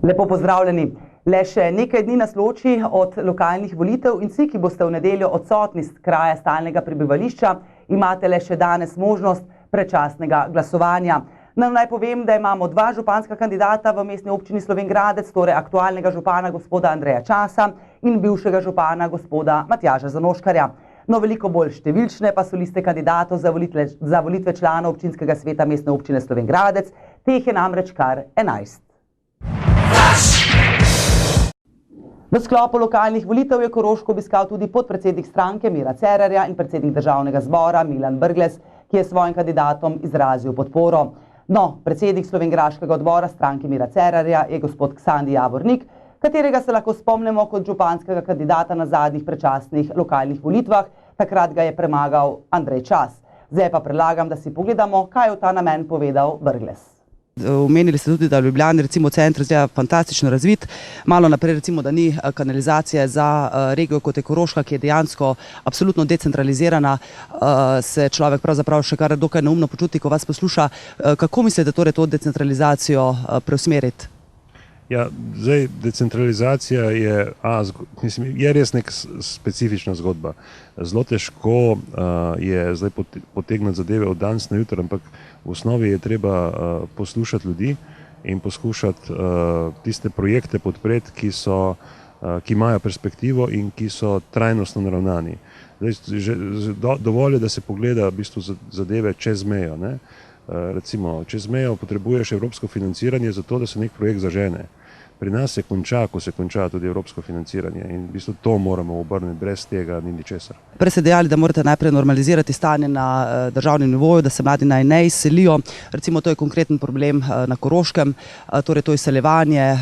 Lepo pozdravljeni. Le še nekaj dni nas loči od lokalnih volitev in vsi, ki boste v nedeljo odsotni z kraja stalnega prebivališča, imate le še danes možnost predčasnega glasovanja. Naj povem, da imamo dva županska kandidata v mestni občini Slovenj Gradec, torej aktualnega župana gospoda Andreja Časa in bivšega župana gospoda Matjaža Zanoškarja. No, veliko bolj številčne pa so liste kandidatov za volitve članov občinskega sveta mestne občine Slovenj Gradec. Teh je namreč kar 11. V sklopu lokalnih volitev je Koroško obiskal tudi podpredsednik stranke Mira Cerarja in predsednik državnega zbora Milan Brglez, ki je svojim kandidatom izrazil podporo. No, predsednik slovenjgraškega odbora stranke Mira Cerarja je gospod Ksandi Javornik, katerega se lahko spomnimo kot županskega kandidata na zadnjih predčasnih lokalnih volitvah, takrat ga je premagal Andrej Čas. Zdaj pa predlagam, da si pogledamo, kaj je v ta namen povedal Brglez. Omenili ste tudi, da v Ljubljani recimo center zdaj fantastično razvit, malo naprej recimo, da ni kanalizacije za regijo kot je Koroška, ki je dejansko absolutno decentralizirana, se človek pravzaprav še kar dokaj neumno počuti, ko vas posluša. Kako mislite torej to decentralizacijo preusmeriti? Ja, zdaj decentralizacija je res neka specifična zgodba. Zelo težko je zdaj potegniti zadeve od danes na jutro, ampak v osnovi je treba poslušati ljudi in poskušati tiste projekte podpreti, ki imajo perspektivo in ki so trajnostno naravnani. Dovolj je, da se pogleda v bistvu zadeve čez mejo. Recimo, čez mejo potrebuješ evropsko financiranje za to, da se nek projekt zažene. Pri nas se konča, ko se konča tudi evropsko financiranje in v bistvu to moramo obrniti, brez tega ni ničesar. Prej ste dejali, da morate najprej normalizirati stanje na državnem nivoju, da se mladi naj ne izselijo. Recimo to je konkreten problem na Koroškem, torej to izseljevanje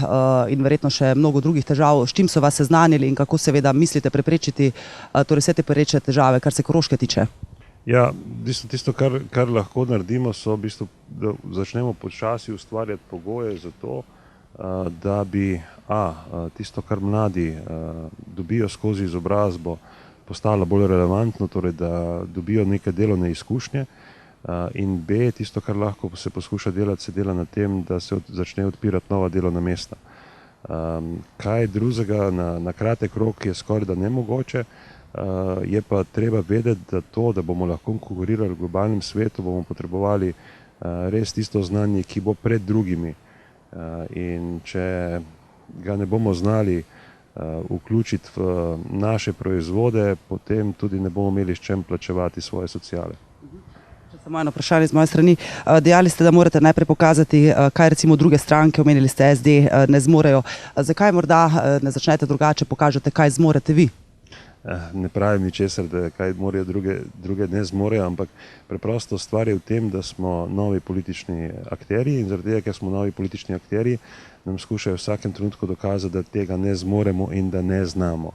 in verjetno še mnogo drugih težav. S čim so vas seznanili in kako seveda mislite preprečiti torej vse te pereče težave, kar se Koroške tiče? Ja, tisto, kar lahko naredimo, so v bistvu, da začnemo počasi ustvarjati pogoje za to, da bi tisto, kar mladi dobijo skozi izobrazbo, postalo bolj relevantno, torej da dobijo neke delovne izkušnje, in B, tisto, kar lahko se poskuša delati, se dela na tem, da se začne odpirati nova delovna mesta. Kaj drugega na kratek rok je skoraj da nemogoče, je pa treba vedeti, da bomo lahko konkurirali v globalnem svetu, bomo potrebovali res tisto znanje, ki bo pred drugimi. In če ga ne bomo znali vključiti v naše proizvode, potem tudi ne bomo imeli s čem plačevati svoje sociale. Samo eno vprašanje z moje strani. Dejali ste, da morate najprej pokazati, kaj recimo druge stranke, omenili ste SD, ne zmorejo. Zakaj morda ne začnete drugače, pokažete, kaj zmorete vi? Ne pravim ničesar, da kaj morajo druge ne zmorejo, ampak preprosto stvar je v tem, da smo novi politični akterji in zaradi tega, ker smo novi politični akterji, nam skušajo v vsakem trenutku dokazati, da tega ne zmoremo in da ne znamo.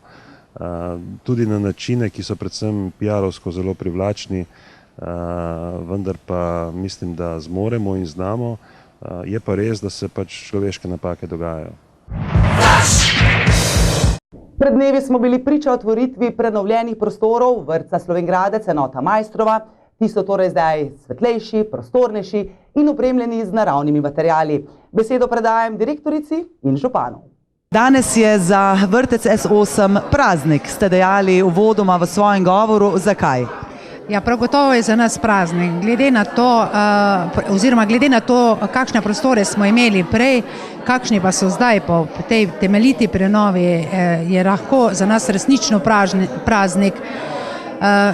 Tudi na načine, ki so predvsem PR-ovsko zelo privlačni, vendar pa mislim, da zmoremo in znamo. Je pa res, da se pač človeške napake dogajajo. Pred dnevi smo bili priča otvoritvi prenovljenih prostorov vrtca Slovenj Gradec, enota Majstrova. Ti so torej zdaj svetlejši, prostornejši in opremljeni z naravnimi materiali. Besedo predajam direktorici in županu. Danes je za vrtec S8 praznik, ste dejali uvodoma v svojem govoru. Zakaj? Ja, prav gotovo je za nas praznik. Glede na to, kakšne prostore smo imeli prej, kakšni pa so zdaj po tej temeljiti prenovi, je lahko za nas resnično praznik.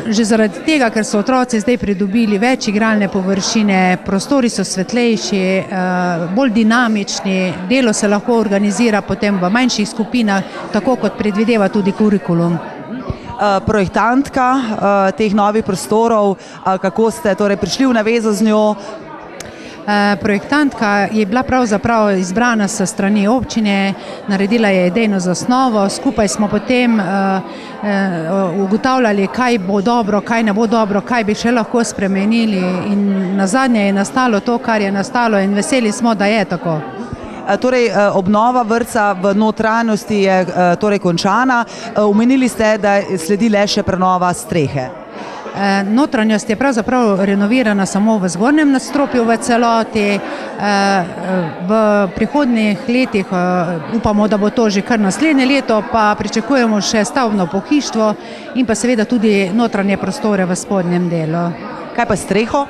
Že zaradi tega, ker so otroci zdaj pridobili več igralne površine, prostori so svetlejši, bolj dinamični, delo se lahko organizira potem v manjših skupinah, tako kot predvideva tudi kurikulum. Projektantka teh novih prostorov, kako ste torej prišli v navezo z njo? Projektantka je bila pravzaprav izbrana s strani občine, naredila je idejno zasnovo, skupaj smo potem ugotavljali, kaj bo dobro, kaj ne bo dobro, kaj bi še lahko spremenili in nazadnje je nastalo to, kar je nastalo in veseli smo, da je tako. Torej, obnova vrtca v notranjosti je torej končana. Omenili ste, da sledi le še prenova strehe. Notranjost je pravzaprav renovirana samo v zgornjem nadstropju v celoti. V prihodnjih letih upamo, da bo to že kar naslednje leto, pa pričakujemo še stavbno pohištvo in pa seveda tudi notranje prostore v spodnjem delu. Kaj pa streho?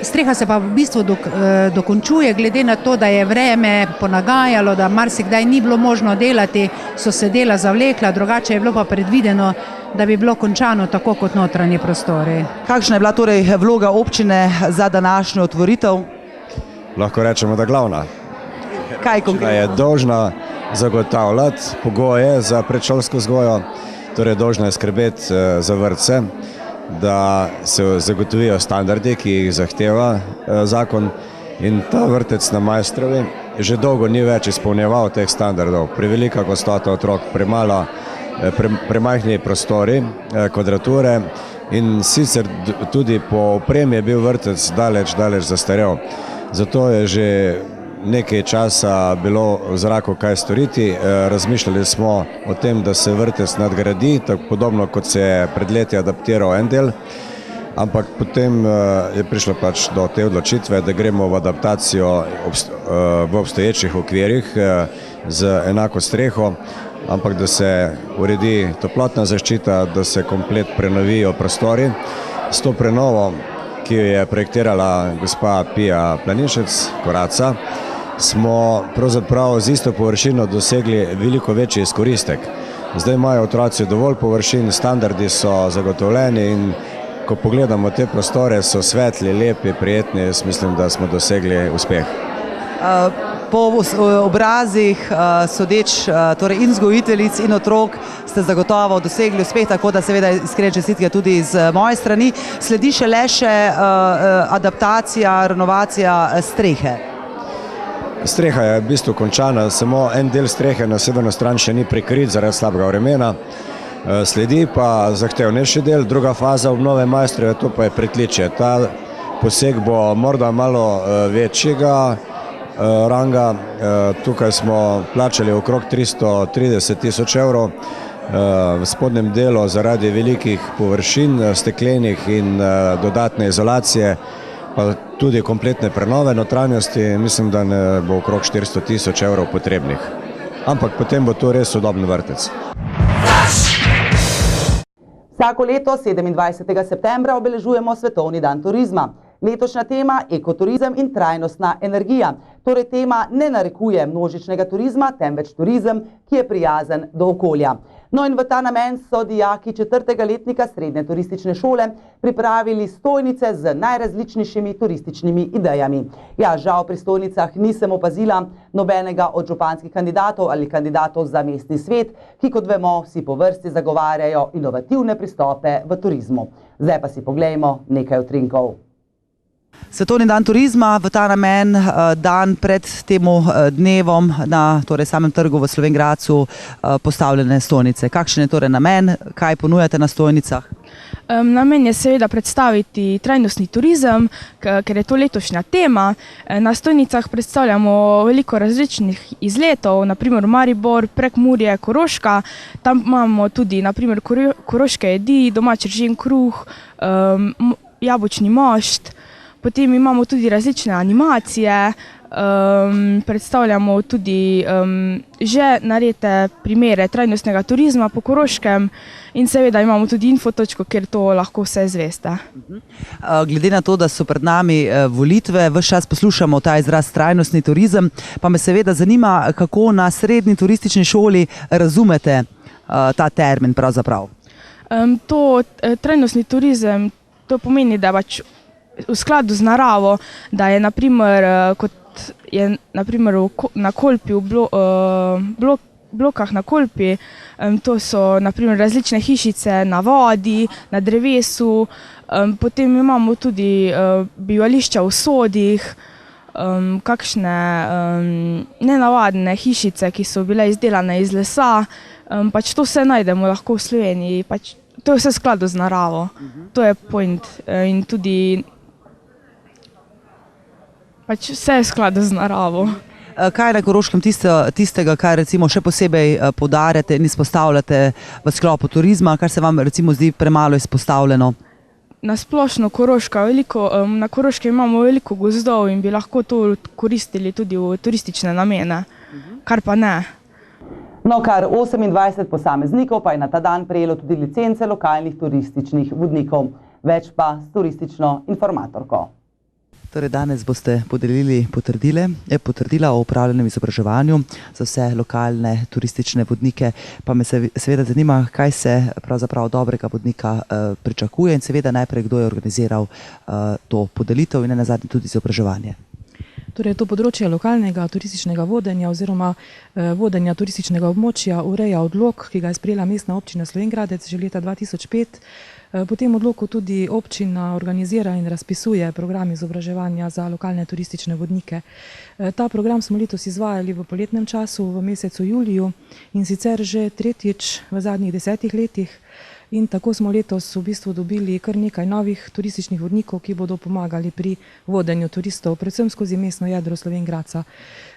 Streha se pa v bistvu dokončuje, glede na to, da je vreme ponagajalo, da marsikdaj ni bilo možno delati, so se dela zavlekla, drugače je bilo pa predvideno, da bi bilo končano tako kot notranji prostori. Kakšna je bila torej vloga občine za današnjo otvoritev? Lahko rečemo, da glavna. Kaj konkretno? Je dolžna zagotavljati pogoje za predšolsko vzgojo, torej dolžna je skrbeti za vrtce, da se zagotovijo standardi, ki jih zahteva zakon, in ta vrtec na Maestrovi že dolgo ni več izpolnjeval teh standardov. Prevelika gostota otrok, premajhni prostori, kvadrature in sicer tudi po opremi je bil vrtec daleč zastarel. Zato je že nekaj časa bilo v zraku kaj storiti. Razmišljali smo o tem, da se vrtec nadgradi, tako podobno kot se je pred leti adaptiral en del, ampak potem je prišlo pač do te odločitve, da gremo v adaptacijo v obstoječih okvirih z enako streho, ampak da se uredi toplotna zaščita, da se komplet prenovijo prostori. S to prenovo, ki jo je projektirala gospa Pija Planinšec, Koraca, smo pravzaprav z isto površino dosegli veliko večji izkoristek. Zdaj imajo otroci dovolj površin, standardi so zagotovljeni in ko pogledamo te prostore, so svetli, lepi, prijetni, jaz mislim, da smo dosegli uspeh. Po obrazih sodeč torej in vzgojiteljic in otrok ste zagotovo dosegli uspeh, tako da seveda iskrene čestitke tudi z moje strani. Sledi šele adaptacija, renovacija strehe. Streha je v bistvu končana, samo en del strehe na severno stran še ni prikrit zaradi slabega vremena. Sledi pa zahtevnejši del, druga faza obnove Maestrove, to pa je pritličje. Ta poseg bo morda malo večjega ranga. Tukaj smo plačali okrog 330.000 evrov. V spodnjem delu zaradi velikih površin, steklenih in dodatne izolacije, pa tudi kompletne prenove notranjosti, mislim, da ne bo okrog 400.000 evrov potrebnih. Ampak potem bo to res sodoben vrtec. Vsako leto 27. septembra obeležujemo Svetovni dan turizma. Letošnja tema ekoturizem in trajnostna energija. Torej tema ne narekuje množičnega turizma, temveč turizem, ki je prijazen do okolja. No in v ta namen so dijaki 4. letnika srednje turistične šole pripravili stojnice z najrazličnejšimi turističnimi idejami. Ja, žal pri stojnicah nisem opazila nobenega od županskih kandidatov ali kandidatov za mestni svet, ki, kot vemo, vsi po vrsti zagovarjajo inovativne pristope v turizmu. Zdaj pa si poglejmo nekaj utrinkov. Svetovni dan turizma, v ta namen dan pred temu dnevom na torej samem trgu v Slovenj Gradcu postavljene stojnice. Kakšen je torej namen, kaj ponujate na stojnicah? Namen je seveda predstaviti trajnostni turizem, ker je to letošnja tema. Na stojnicah predstavljamo veliko različnih izletov, naprimer Maribor, Prekmurje, Koroška. Tam imamo tudi naprimer koroške jedi, domač ržin kruh, jabolčni mošt. Potem imamo tudi različne animacije, predstavljamo tudi že narejene primere trajnostnega turizma po Koroškem in seveda imamo tudi infotočko, kjer to lahko vse izveste. Glede na to, da so pred nami volitve, ves čas poslušamo ta izraz trajnostni turizem, pa me seveda zanima, kako na srednji turistični šoli razumete ta termin pravzaprav. Trajnostni turizem, to pomeni, da pač v skladu z naravo, da je naprimer, kot je naprimer na Kolpi, v blokah na Kolpi, to so naprimer različne hišice na vodi, na drevesu, potem imamo tudi bivališča v sodih, kakšne nenavadne hišice, ki so bile izdelane iz lesa, pač to vse najdemo lahko v Sloveniji, pač to je vse v skladu z naravo, to je point in tudi pač vse je v skladu z naravo. Kaj je na Koroškem tistega, kar recimo še posebej poudarjate in izpostavljate v sklopu turizma, kar se vam recimo zdi premalo izpostavljeno? Na splošno na Koroškem imamo veliko gozdov in bi lahko to koristili tudi v turistične namene, kar pa ne. No, kar 28 posameznikov pa je na ta dan prejelo tudi licence lokalnih turističnih vodnikov. Več pa s turistično informatorko. Torej danes boste podelili potrdila o upravljenem izobraževanju za vse lokalne turistične vodnike, pa me seveda zanima, kaj se pravzaprav dobrega vodnika pričakuje in seveda najprej, kdo je organiziral to podelitev in nenazadnje tudi izobraževanje. Torej, to področje lokalnega turističnega vodenja oziroma vodenja turističnega območja ureja odlok, ki ga je sprejela Mestna občina Slovenj Gradec že leta 2005. Po tem odloku tudi občina organizira in razpisuje program izobraževanja za lokalne turistične vodnike. Ta program smo letos izvajali v poletnem času, v mesecu juliju in sicer že tretjič v zadnjih 10 letih. In tako smo letos v bistvu dobili kar nekaj novih turističnih vodnikov, ki bodo pomagali pri vodenju turistov, predvsem skozi mestno jedro Slovenj Gradca.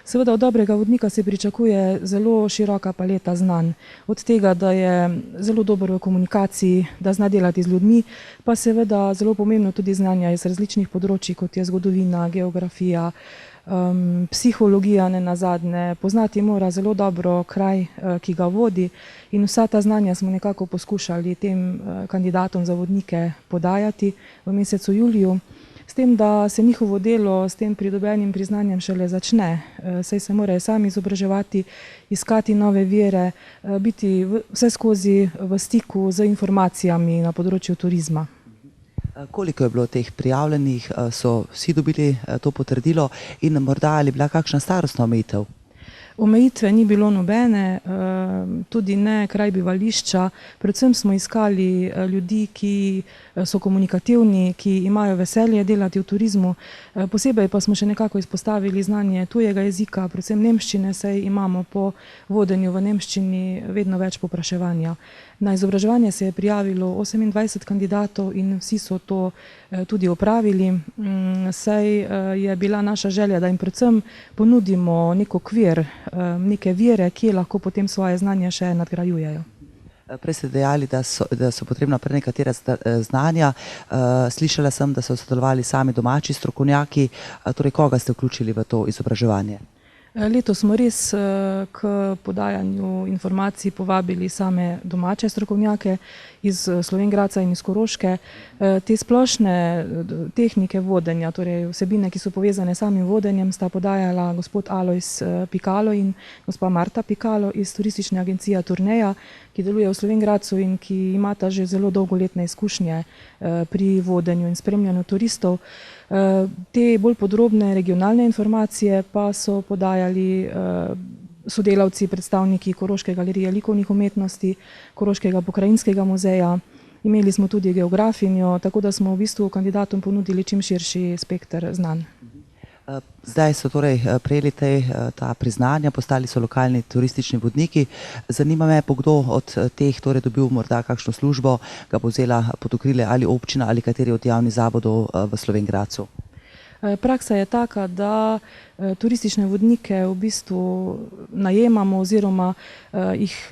Seveda od dobrega vodnika se pričakuje zelo široka paleta znanj. Od tega, da je zelo dober v komunikaciji, da zna delati z ljudmi, pa seveda zelo pomembno tudi znanja iz različnih področij, kot je zgodovina, geografija, psihologija nenazadnje. Poznati mora zelo dobro kraj, ki ga vodi, in vsa ta znanja smo nekako poskušali tem kandidatom za vodnike podajati v mesecu juliju. S tem, da se njihovo delo s tem pridobljenim priznanjem šele začne, saj se morajo sami izobraževati, iskati nove vire, biti vse skozi v stiku z informacijami na področju turizma. Koliko je bilo teh prijavljenih, so vsi dobili to potrdilo in morda ali bila kakšna starostna omejitev? Omejitve ni bilo nobene, tudi ne kraj bivališča. Predvsem smo iskali ljudi, ki so komunikativni, ki imajo veselje delati v turizmu. Posebej pa smo še nekako izpostavili znanje tujega jezika, predvsem nemščine, saj imamo po vodenju v nemščini vedno več povpraševanja. Na izobraževanje se je prijavilo 28 kandidatov in vsi so to tudi opravili, saj je bila naša želja, da jim predvsem ponudimo nek okvir, neke vire, ki lahko potem svoje znanje še nadgrajujejo. Prej ste dejali, da so potrebna prenekatera znanja. Slišala sem, da so sodelovali sami domači strokovnjaki. Torej, koga ste vključili v to izobraževanje? Letos smo res k podajanju informacij povabili same domače strokovnjake iz Slovenj Gradca in iz Koroške. Te splošne tehnike vodenja, torej vsebine, ki so povezane s samim vodenjem, sta podajala gospod Alojz Pikalo in gospa Marta Pikalo iz turistične agencije Turneja, ki deluje v Slovenj Gradcu in ki imata že zelo dolgoletne izkušnje pri vodenju in spremljanju turistov. Te bolj podrobne regionalne informacije pa so podajali sodelavci, predstavniki Koroške galerije likovnih umetnosti, Koroškega pokrajinskega muzeja. Imeli smo tudi geografinjo, tako da smo v bistvu kandidatom ponudili čim širši spekter znanj. Zdaj so torej prejeli ta priznanja, postali so lokalni turistični vodniki. Zanima me, bo kdo od teh torej dobil morda kakšno službo, ga bo vzela pod okrilje ali občina ali kateri od javnih zavodov v Slovenj Gradcu? Praksa je taka, da turistične vodnike v bistvu najemamo oziroma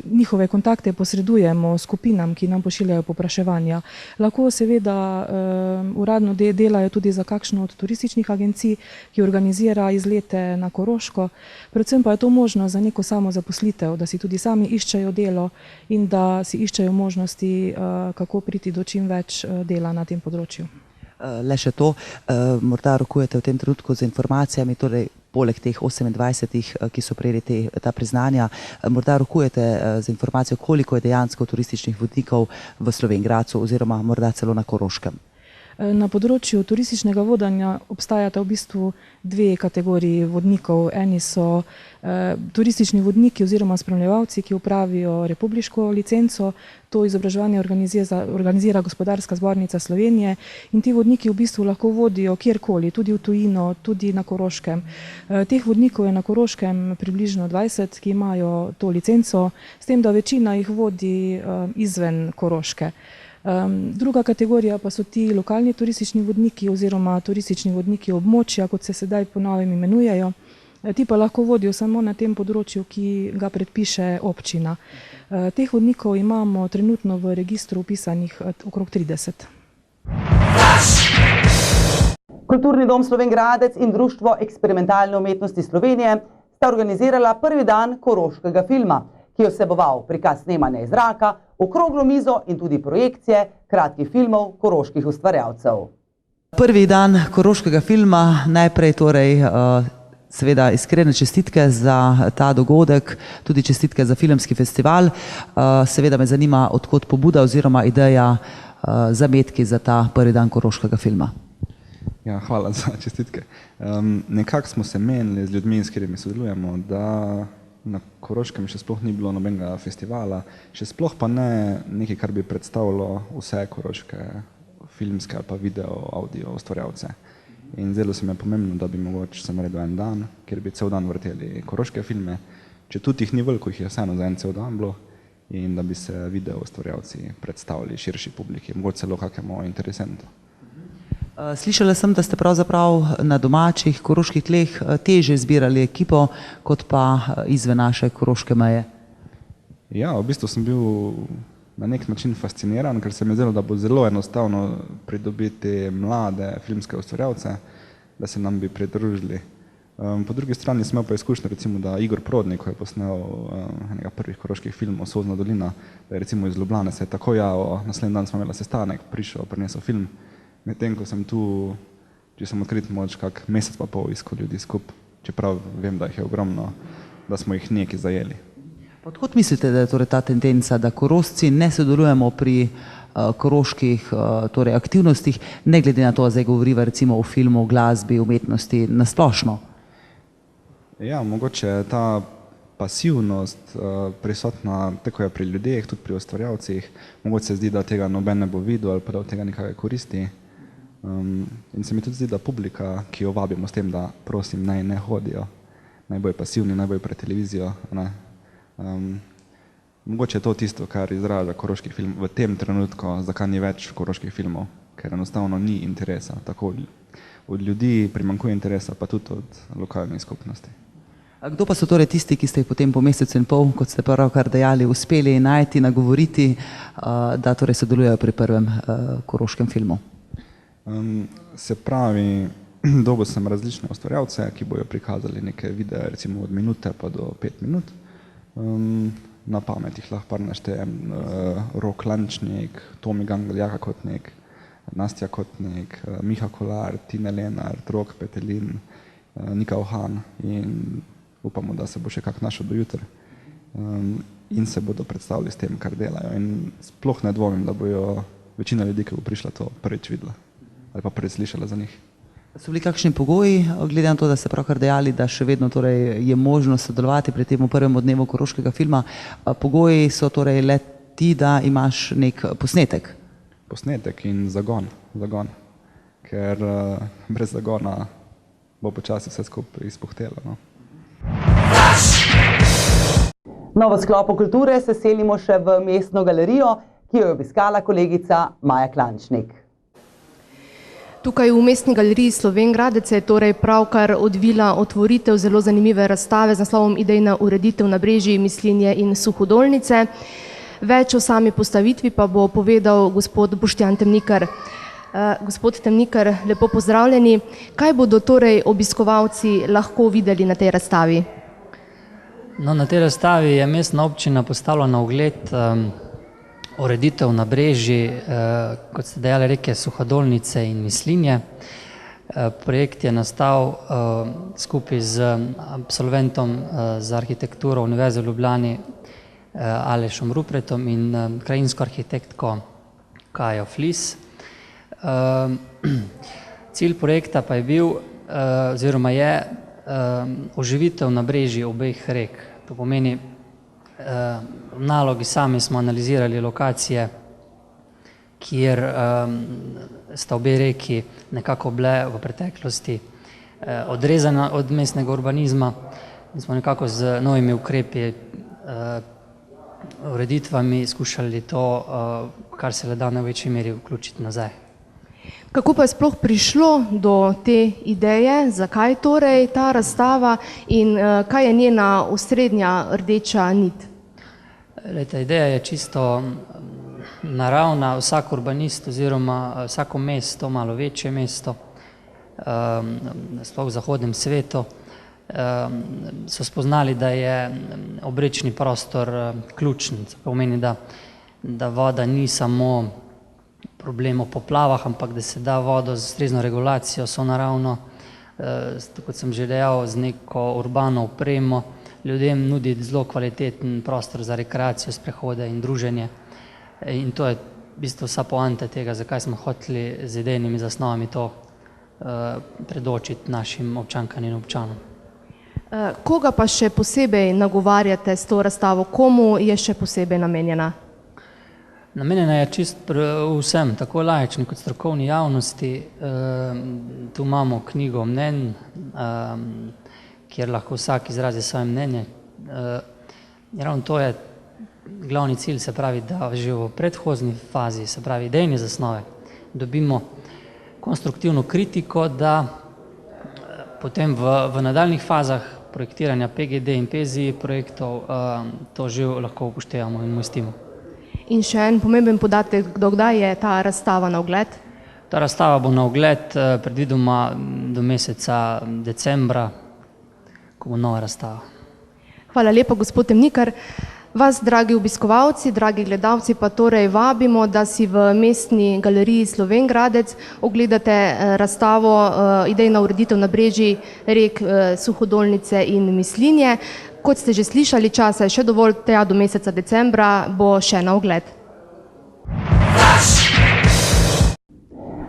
njihove kontakte posredujemo skupinam, ki nam pošiljajo povpraševanja. Lahko seveda uradno delajo tudi za kakšno od turističnih agencij, ki organizira izlete na Koroško. Predvsem pa je to možno za neko samozaposlitev, da si tudi sami iščejo delo in da si iščejo možnosti, kako priti do čim več dela na tem področju. Le še to, morda rokujete v tem trenutku z informacijami, torej poleg teh 28, ki so prejeli ta priznanja, morda rokujete z informacijo, koliko je dejansko turističnih vodnikov v Slovenj Gradcu oziroma morda celo na Koroškem? Na področju turističnega vodenja obstajata v bistvu dve kategoriji vodnikov. Eni so turistični vodniki oziroma spremljevalci, ki upravijo republiško licenco. To izobraževanje organizira Gospodarska zbornica Slovenije in ti vodniki v bistvu lahko vodijo kjerkoli, tudi v tujino, tudi na Koroškem. Teh vodnikov je na Koroškem približno 20, ki imajo to licenco, s tem, da večina jih vodi izven Koroške. Druga kategorija pa so ti lokalni turistični vodniki oziroma turistični vodniki območja, kot se sedaj po novem imenujejo. ti pa lahko vodijo samo na tem področju, ki ga predpiše občina. Teh vodnikov imamo trenutno v registru upisanih okrog 30. Kulturni dom Slovenj Gradec in Društvo eksperimentalne umetnosti Slovenije sta organizirala prvi dan koroškega filma, ki je vseboval prikaz snemanja iz zraka, okroglo mizo in tudi projekcije kratkih filmov koroških ustvarjalcev. Prvi dan koroškega filma, najprej torej seveda iskrene čestitke za ta dogodek, tudi čestitke za filmski festival. Seveda me zanima, odkot pobuda oziroma ideja zametki za ta prvi dan koroškega filma. Ja, hvala za čestitke. Nekako smo se menili z ljudmi, s katerimi sodelujemo, da na Koroškem še sploh ni bilo nobenega festivala, še sploh pa ne nekaj, kar bi predstavilo vse koroške filmske ali pa video, audio ustvarjalce. In zdelo se mi je pomembno, da bi mogoče sem naredil en dan, kjer bi cel dan vrteli koroške filme, če tudi jih ni veliko, jih je vseeno za en cel dan bilo, in da bi se video ustvarjalci predstavili širši publiki, mogoče celo kakemu interesentu. Slišala sem, da ste pravzaprav na domačih koroških tleh teže zbirali ekipo, kot pa izven naše koroške meje. Ja, v bistvu sem bil na nek način fasciniran, ker se mi je zdelo, da bo zelo enostavno pridobiti mlade filmske ustvarjalce, da se nam bi pridružili. Po drugi strani sem imel pa izkušnjo, recimo, da Igor Prodnik, ko je posnel enega prvih koroških filmov Sozna dolina, da je recimo iz Ljubljane se je tako javil, naslednji dan smo imeli sestanek, prišel, prinesel film. Medtem, ko sem tu, če sem odkrit, moč kak mesec pa pol iskal ljudi skupaj, čeprav vem, da jih je ogromno, da smo jih nekaj zajeli. Odkot mislite, da je torej ta tendenca, da Korošci ne sodelujemo pri koroških torej aktivnostih, ne glede na to, zdaj govoriva recimo o filmu, glasbi, umetnosti, nasplošno? Ja, mogoče je ta pasivnost prisotna tako je pri ljudeh, tudi pri ustvarjalcih. Mogoče se zdi, da tega noben ne bo videl ali pa da od tega nekaj koristi. In se mi tudi zdi, da publika, ki jo vabimo s tem, da prosim naj ne hodijo, naj bojo pasivni, naj bojo pred televizijo, ne. Mogoče je to tisto, kar izraža koroški film v tem trenutku, zakaj ni več koroških filmov, ker enostavno ni interesa. Tako od ljudi primanjkuje interesa, pa tudi od lokalnih skupnosti. Kdo pa so torej tisti, ki ste jih potem po mesecu in pol, kot ste pravkar dejali, uspeli najti, nagovoriti, da torej sodelujejo pri prvem koroškem filmu? Se pravi, dolgo sem različne ustvarjalce, ki bojo prikazali neke videe, recimo od minute pa do 5 minut. Na pamet jih lahko par naštejem, Rok Lančnik, Tomi Gangl, Jaka Kotnik, Nastja Kotnik, Miha Kolar, Tine Lenart, Rok Petelin, Nika Ohan in upamo, da se bo še kak našel do jutra in se bodo predstavili s tem, kar delajo. In sploh ne dvomim, da bojo večina ljudi, ki bo prišla, to prvič videla ali pa prvič slišala za njih. So bili kakšni pogoji, glede na to, da ste pravkar dejali, da še vedno torej je možno sodelovati pri tem prvem dnevu koroškega filma? Pogoji so torej le ti, da imaš nek posnetek? Posnetek in zagon. Ker brez zagona bo počasi vse skupaj izpuhtelo. No? V sklopu kulture se selimo še v mestno galerijo, ki jo je obiskala kolegica Maja Klančnik. Tukaj v Mestni galeriji Slovenj Gradec je torej pravkar odvila otvoritev zelo zanimive razstave z naslovom Idejna ureditev Nabrežij, Mislinje in Suhodolnice. Več o sami postavitvi pa bo povedal gospod Boštjan Temnikar. Gospod Temnikar, lepo pozdravljeni. Kaj bodo torej obiskovalci lahko videli na tej razstavi? No, na tej razstavi je mestna občina postavila na ogled ureditev Nabrežij, kot ste dejali, reke Suhodolnice in Mislinje. Projekt je nastal skupaj z absolventom za arhitekturo Univerze v Ljubljani Alešom Rupretom in krajinsko arhitektko Kajo Flis. Cilj projekta pa je bil, oziroma je oživitev nabrežij obeh rek. To pomeni, v nalogi sami smo analizirali lokacije, kjer sta obe reki nekako bile v preteklosti odrezane od mestnega urbanizma in smo nekako z novimi ukrepi, ureditvami skušali to, kar se le da na večji meri vključiti nazaj. Kako pa je sploh prišlo do te ideje, zakaj torej ta razstava in kaj je njena osrednja rdeča nit? Lejte, ideja je čisto naravna. Vsak urbanist oziroma vsako mesto, malo večje mesto, sploh v zahodnem svetu, so spoznali, da je obrečni prostor ključen. To pomeni, da voda ni samo problem o poplavah, ampak da se da vodo z ustrezno regulacijo, sonaravno, kot sem že dejal, z neko urbano opremo, ljudem nudi zelo kvaliteten prostor za rekreacijo, sprehode in druženje. In to je v bistvu vsa poanta tega, zakaj smo hoteli z idejnimi zasnovami to predočiti našim občankam in občanom. Koga pa še posebej nagovarjate s to razstavo? Komu je še posebej namenjena? Namenjena je čist vsem, tako laični kot strokovni javnosti. Tu imamo knjigo mnenj, kjer lahko vsak izrazi svoje mnenje. Ravno to je glavni cilj, se pravi, da že v predhodni fazi, se pravi idejne zasnove, dobimo konstruktivno kritiko, da potem v nadaljnih fazah projektiranja PGD in PZI projektov to že lahko upoštevamo in umestimo. In še en pomemben podatek, do kdaj je ta razstava na ogled? Ta razstava bo na ogled predvidoma do meseca decembra, ko bo nova razstava. Hvala lepa, gospod Temnikar. Vas, dragi obiskovalci, dragi gledalci, pa torej vabimo, da si v Mestni galeriji Slovenj Gradec ogledate razstavo Idejna ureditev nabrežij rek Suhodolnice in Mislinje. Kot ste že slišali, časa je še dovolj, tja do meseca decembra bo še na ogled.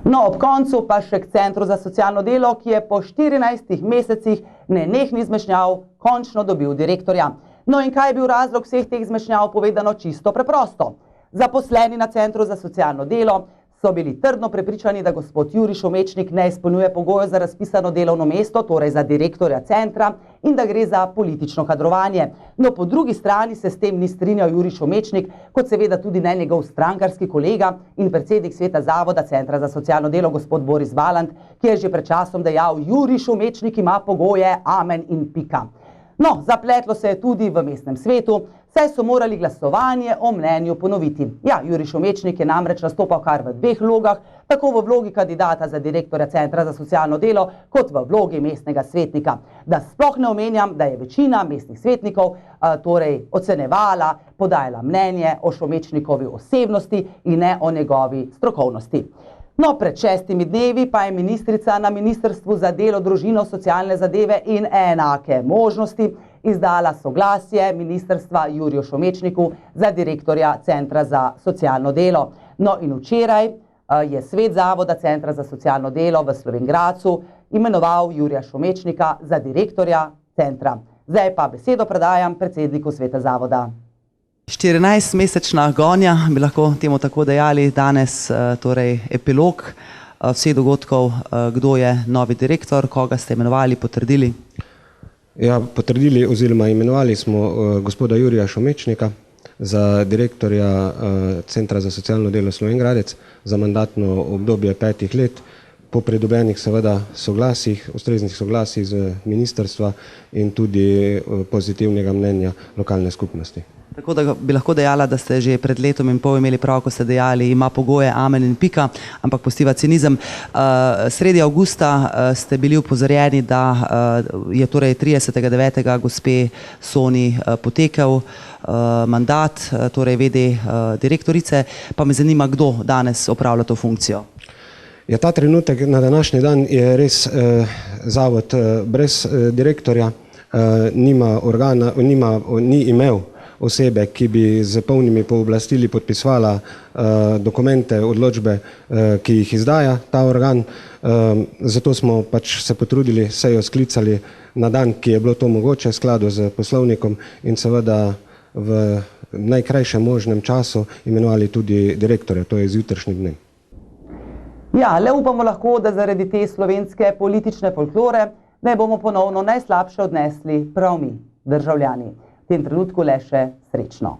No, ob koncu pa še k Centru za socialno delo, ki je po 14 mesecih nenehnih zmešnjav končno dobil direktorja. No in kaj je bil razlog vseh teh zmešnjav, povedano čisto preprosto? Zaposleni na Centru za socialno delo so bili trdno prepričani, da gospod Jurij Šomečnik ne izpolnjuje pogojev za razpisano delovno mesto, torej za direktorja centra, in da gre za politično kadrovanje. No, po drugi strani se s tem ni strinjal Jurij Šomečnik, kot seveda tudi ne njegov strankarski kolega in predsednik sveta zavoda Centra za socialno delo, gospod Boris Valant, ki je že pred časom dejal: Jurij Šomečnik ima pogoje, amen in pika. No, zapletlo se je tudi v mestnem svetu, saj so morali glasovanje o mnenju ponoviti. Ja, Jurij Šomečnik je namreč nastopal kar v dveh vlogah, tako v vlogi kandidata za direktorja Centra za socialno delo, kot v vlogi mestnega svetnika. Da sploh ne omenjam, da je večina mestnih svetnikov torej ocenevala, podajala mnenje o Šomečnikovi osebnosti in ne o njegovi strokovnosti. No, pred 6 dnevi pa je ministrica na Ministrstvu za delo, družino, socialne zadeve in enake možnosti izdala soglasje ministrstva Juriju Šomečniku za direktorja Centra za socialno delo. No in včeraj je svet zavoda Centra za socialno delo v Slovenj Gradcu imenoval Jurija Šomečnika za direktorja centra. Zdaj pa besedo predajam predsedniku sveta zavoda. 14-mesečna gonja, bi lahko temu tako dejali, danes torej epilog vseh dogodkov, kdo je novi direktor, koga ste imenovali, potrdili? Ja, potrdili oziroma imenovali smo gospoda Jurija Šomečnika za direktorja Centra za socialno delo Slovenj Gradec za mandatno obdobje 5 let, po pridobljenih seveda soglasjih, ustreznih soglasjih z ministrstva in tudi pozitivnega mnenja lokalne skupnosti. Tako da bi lahko dejala, da ste že pred letom in pol imeli prav, ko ste dejali, ima pogoje, amen in pika, ampak pustiva cinizem. Sredi avgusta ste bili upozorjeni, da je torej 30.9. gospe Soni potekel mandat, torej VD direktorice, pa me zanima, kdo danes opravlja to funkcijo. Ja, ta trenutek na današnji dan je res zavod brez direktorja, ni imel osebe, ki bi z polnimi pooblastili podpisovala dokumente, odločbe, ki jih izdaja ta organ. Zato smo pač se potrudili, sejo sklicali na dan, ki je bilo to mogoče, v skladu z poslovnikom in seveda v najkrajšem možnem času imenovali tudi direktorja, to je z jutrišnjim dnem. Ja, le upamo lahko, da zaradi te slovenske politične folklore ne bomo ponovno najslabše odnesli prav mi, državljani. V tem trenutku le še srečno.